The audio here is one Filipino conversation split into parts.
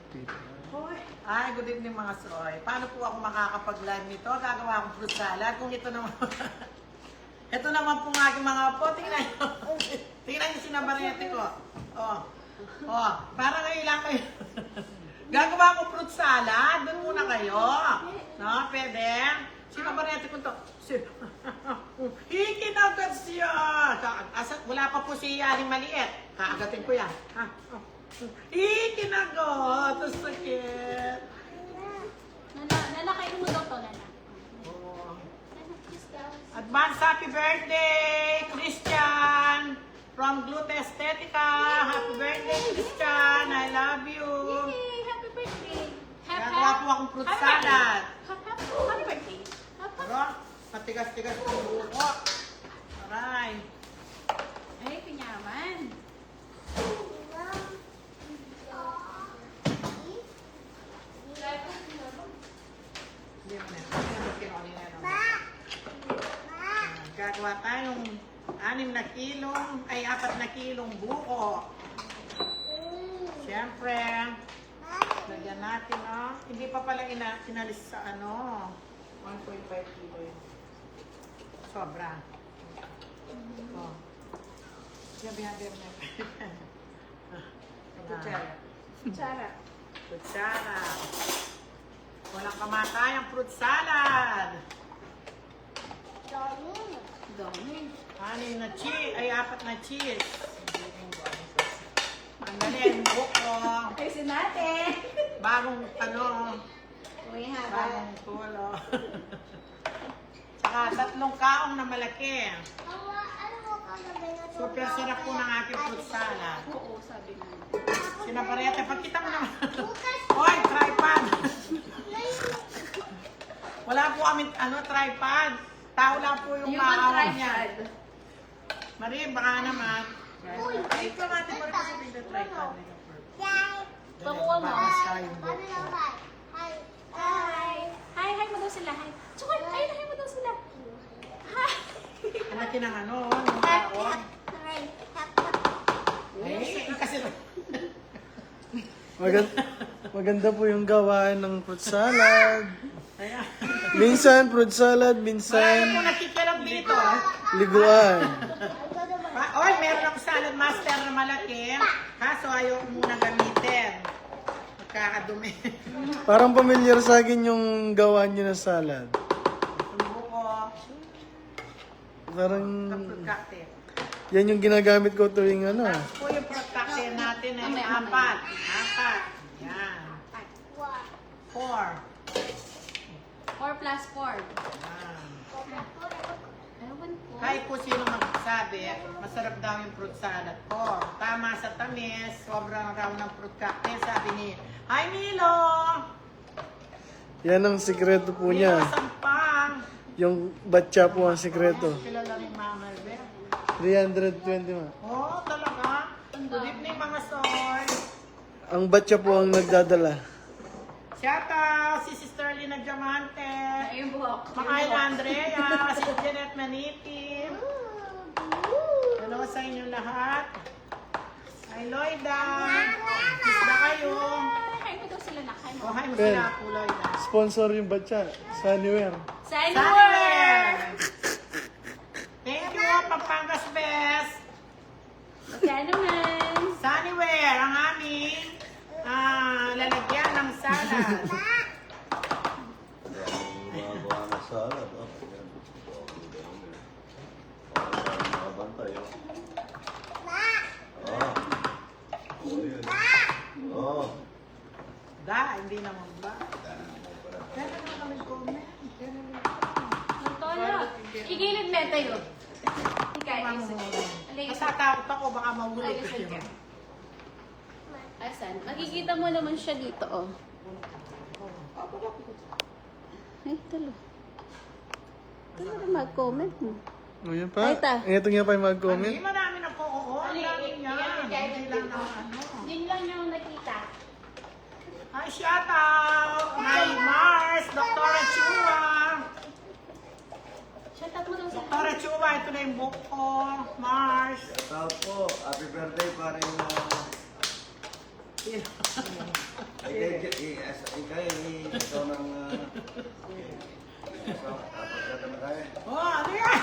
Ay, good evening mga soy. Paano po ako makakapag-live nito? Gagawa akong fruit salad. Kung ito naman, ito naman po ng aking mga po. Tingnan nyo. Tingnan nyo sinabarete ko. Oh. Oh, parang ngayon lang kayo. Gagawa akong fruit salad. Doon muna kayo. No, pwede? Sinabarete ko to. Ikinagad siya. Wala pa po si Aling Maliit. Kaagatin ko yan. Ha? Oh. Ikinagot! Ang sakit! Nana, kayo mo daw to, Nana. Oh. Advance happy birthday, Christian! From Glute Estetica. Happy birthday, Christian! I love you! Yay! Happy birthday! Gagawa po akong fruit salad. Happy birthday! Pero, matigas-tigas po yung buko. Aray! Ay, pinyaman. Gagawa tayong 4 na kilong buko. Siyempre, lagyan natin, no? Hindi pa pala inalis sa 1.5 kilo yun. Sobra. Oh. Sabi. Kutsara. Kutsara. Walang kamatayang fruit salad. Dami. 4 na cheese. Mandalin, buko. Ayusin natin. Bagong Uy, haba. bagong tulo. Tsaka 3 kaong na malaki. Super sarap po ng aking fruit salad. Oo, sabi na. Sinaparete, pagkita mo naman. Hoy, tripod. Wala po kami, tripod. Tao lang po yung Yung maawag niya. tripod. Marie, baka naman. Ay, ikaw natin mo rin sabihin na tripod. Pakuha mo. Hi. Hi mo daw sila. Hi. Tsaka, hi mo daw sila. Hi. Anak ng ng taon. Kasi Maganda po yung gawain ng fruit salad. Ayan. Minsan fruit salad, Marami minsan po nakikilag dito. liguan. Oy, meron ako salad master na malaki. Kaso ayaw ko muna gamitin. Magkakadumi. Parang familiar sa akin yung gawa niyo na salad. Buko. Parang Fruit cocktail. yan yung ginagamit ko tuwing Tapos po yung fruit cocktail natin ay Mamaya. 4. Yan. 4. 4 plus 4. Yan. Ewan ko. Kahit po sino magsabi, masarap daw yung fruit salad ko. Tama sa tamis, sobrang raw ng fruit cocktail. Sabi ni, Hi Milo! yan ang sikreto po Milo niya. Sampang! Yung batcha po ang sikreto. Kilala rin Mama Albert. 320 ma. Oh, talaga? Good evening mga soy! Ang batcha po ang nagdadala. Shout out si Sister Lina Diamante! Ay, yung buhok. Makaila Andrea, si Jeanette Manipim. Hello sa inyo lahat. Hi Loida. Kiss na kayo. Hi mo daw sila na. Hi mo. Oh, hi mo Ben. sila po Loida. Sponsor yung batcha. Sunnywear. Sunnywear! Thank you, Pampangas Best. Magkano naman? Sunnywear, ang aming lalagyan ng salad. Gumagawa ng salad. Nakabantay. Hindi naman ba? Kaya naman kami comment. Kaya naman Magtola. Igilid na tayo. Ikaw, Natatakot ako, baka mahulog Alis kayo. ka. Asan? Makikita mo naman siya dito, oh. Ay, talo. Talo na mag-comment mo. O yan pa. Ay, ta. Ito nga pa yung Hindi mag-comment. marami na po, oo. Ang dami yan. Hindi lang na ano. Yun lang yung nakita. Hi, shout out! Hi, Mars! Dr. Chua! Shout out mo daw sa Dr. Chua, ito na yung book ko. Mars! Shout out po. Happy birthday pa rin. Ikaw ng... Tapos na naman tayo. Oh, ano yan?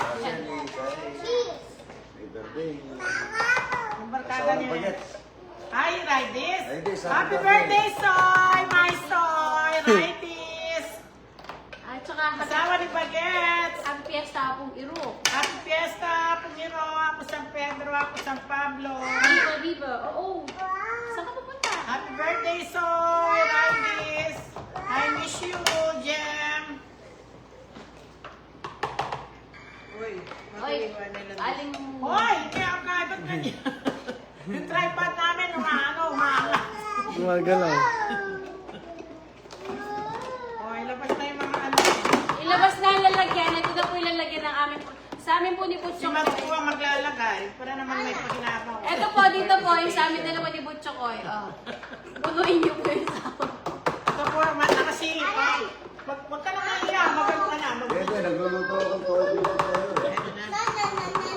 May birthday. Ang barkada Asawa ng niya. bagets. Hi, Raidis. Raidis, Happy happy birthday, Soy! My Soy! Raidis! At saka, Asawa ni Bagets! ang piyesta pong iro. Happy Fiesta! Pumiro! Ako San Pedro! Ako San Pablo! Viva, viva. Oo. Saan ka pupunta? Happy birthday, Soy! Raidis! I miss you, Jem! Uy, Oy, aling... Hoy! Kaya ako ba't ganyan? Yung tripod namin, umaangat. Gumagalaw. Hoy, labas na yung mga ano. Ilabas na ang lalagyan. Ito na po yung lalagyan ng amin. Sa amin po ni Si Butchok. Matu ang maglalagay para naman may paginabaw. Ito po, dito po, yung sa amin dalawa ni Butchokoy. Oh. Punuin niyo po yung sa Ito po, nakasilip pa. Wag ka na naiya, magano ka na. Pwede, nagluluto akong todo dito tayo. Ito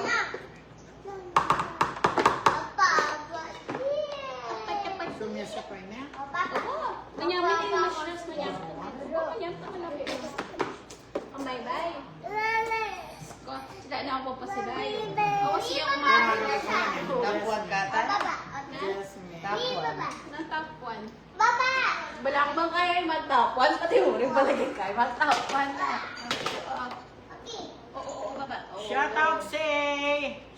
na. Sumiyasa pa niya. Oo. Nanyamin din yung mashiras na niya. Oo, yan pa malapit. Oh, bye-bye. Ko, sila na ako pa sila. Oo, siya kumain. Tapuan kata. Jasmine. Tapuan. Ng top 1. Bala ko bang kaya mag-top 1? Pati mo rin palagay kaya mag-top 1 na. Oo, baba. Oo. Shout out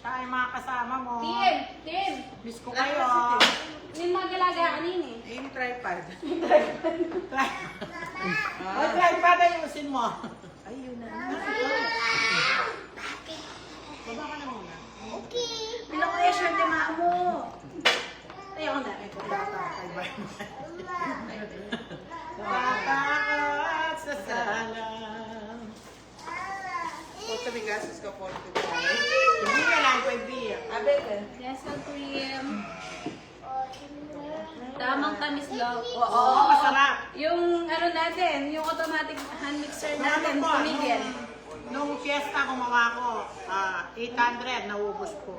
sa mga kasama mo. Tim! Miss ko kayo. Yung mga galaga kanini. Yung tripod. O, tripod ayusin mo. Ayun na. Baba ka na muna. Bilang kaya siya di mo. Ayaw na. Tatakot sa salam. Hindi ka lang, pwede. Yes, cream. Tamang tamis lang. Oo, masarap. Yung ano natin, yung automatic hand mixer natin, Ano po, tumigil. nung fiesta gumawa ko, 800, naubos ko.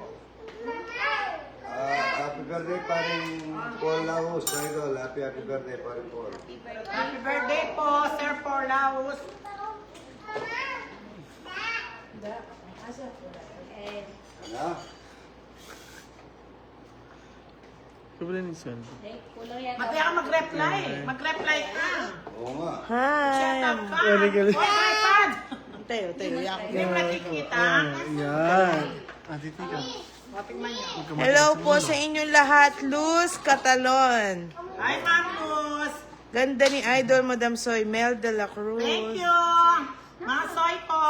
Happy birthday, paring Paul Laos, idol. Happy birthday, paring Paul. Happy birthday po, Sir Porlaus. Ano? Kabila ni Son. Kulang yan. Mati ka mag-reply. Mag-reply ka. Oo nga. Shut up ka. Very good. Hoy, tripod. Tayo, Hindi makikita. Yan. Titi ka. Matikman niyo. Hello po sa inyong lahat, Luz Catalon. Hi, Mamus. Ganda ni Idol Madam Soy, Mel de la Cruz. Thank you. Mga soy ko.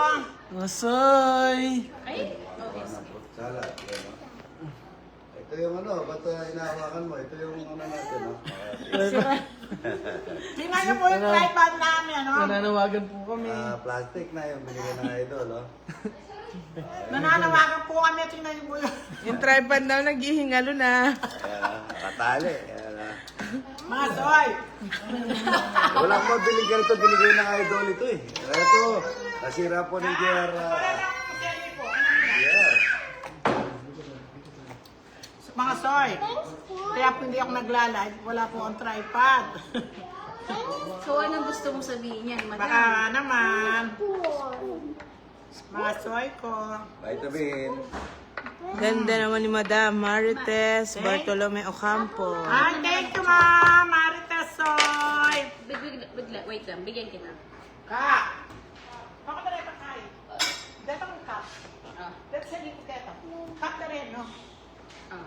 Masoy! Ay, Salad. Yan, no? Ito yung ano, ba't inahawakan mo? Ito yung ano natin, no? Tingnan niyo po yung tripod namin, ano? Nananawagan po kami. Plastic na yung binigyan ng idol, no? Nananawagan po kami. Tingnan niyo po yun. Yung tripod daw naghihingalo na. Ayan, katali. Ayan, Mga soy. Wala ko mabiling ganito, binigay ng idol ito eh. Ito, nasira po ni JR. Wala na akong sili po. Ano nila? Yeah. Mga soy. Kaya po hindi ako nagla-live. Wala po akong tripod. so anong gusto mong sabihin yan, madam? Baka naman. Mga soy ko. Vitamin. Ganda naman ni Madam Marites Bartolome Ocampo. Ay, thank you, ma'am. Marites soy. Wait lang, bigyan kita. Ka. Baka na rin kayo. Dito ang cup. Ah, Let's say dito dito. Cup na rin, no? ah.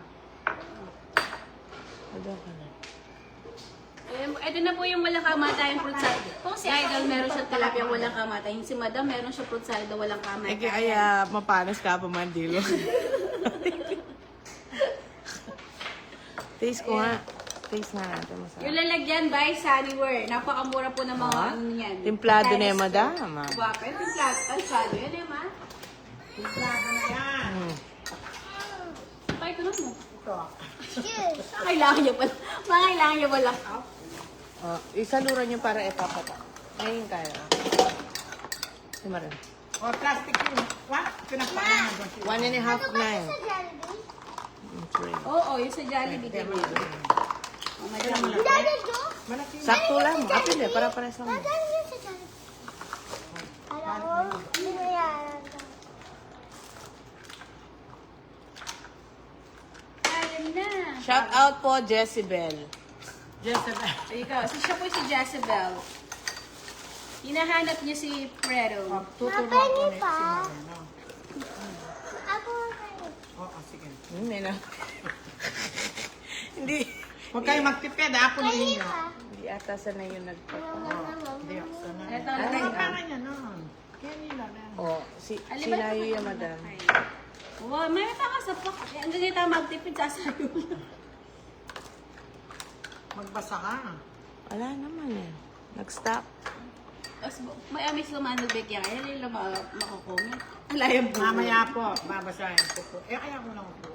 Ito na po yung walang kamatayang fruit salad. Kung si Idol meron siya tilapia walang kamatay, si Madam meron siya fruit salad na walang kamatay. Kaya mapanas ka pa mandilo. Taste ko nga. Taste nga natin masarap. Yung lalagyan by Sunnywear. Napakamura po ng mga ano yan. Timplado na yung Madam. Guwapa. Yung timplado. Tansado. Yan eh, ma. Timplado na yan. Pakay ko lang mo. Ito. Kailangan niya pala. Kailangan niya pala. Isaluran nyo para ipapata. Ngayon kaya. Si Marin. O, plastic yun. What? Pinapakain mo doon. 1.5 na yun. Oo, yung sa Jollibee. Kaya ganyan. malaki. Oh, madam. Malaki Sakto lang. Apin eh, para pares lang. Ayan na. Shout out po, Jezebel. Jezebel. Ikaw, siya po si Jezebel. Hinahanap niya si Fredo. Tuturuan ko na si Mama. no? Oo, sige. May na. Hindi. Huwag kayo magtipid, ako na inyo. Hindi ata sanay yung nagpapa. Hindi ako sanay. Ito Ano na. ang pangalan niya nun? Kaya nila na. Oh, si Layo yung madam. Wow, may taka sa pak. Ang gagawin magtipid sa sayo. Magbasa ka. Wala naman eh. Nag-stop. May amis naman ng bigyan. Kaya nila makakomment. Alayang po. Mamaya po, babasahin ko po. Kaya ko lang po.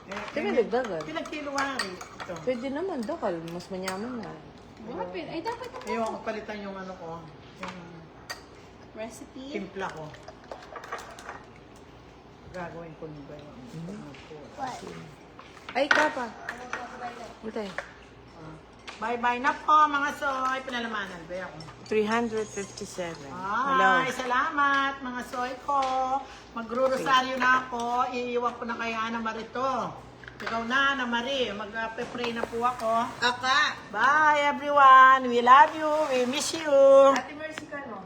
Di ba nagdagan? Pinagkiluwari. Ito. Pwede naman, Dokal. Mas manyaman na. Ay, dapat na. Ayoko palitan yung ano ko. Yung Recipe. timpla ko. Gagawin ko nito yun. Ay, kapa. Utay. Bye-bye na po mga soy. Pinalamanan ba ako? 357. Hello. Ay, salamat mga soy ko. Magro-rosaryo na ako. Iiwan ko na kay Ana Marito. Ikaw na, Ana Marie. Mag-pray na po ako. Kaka. Bye everyone. We love you. We miss you. Ate Mercy ka, no?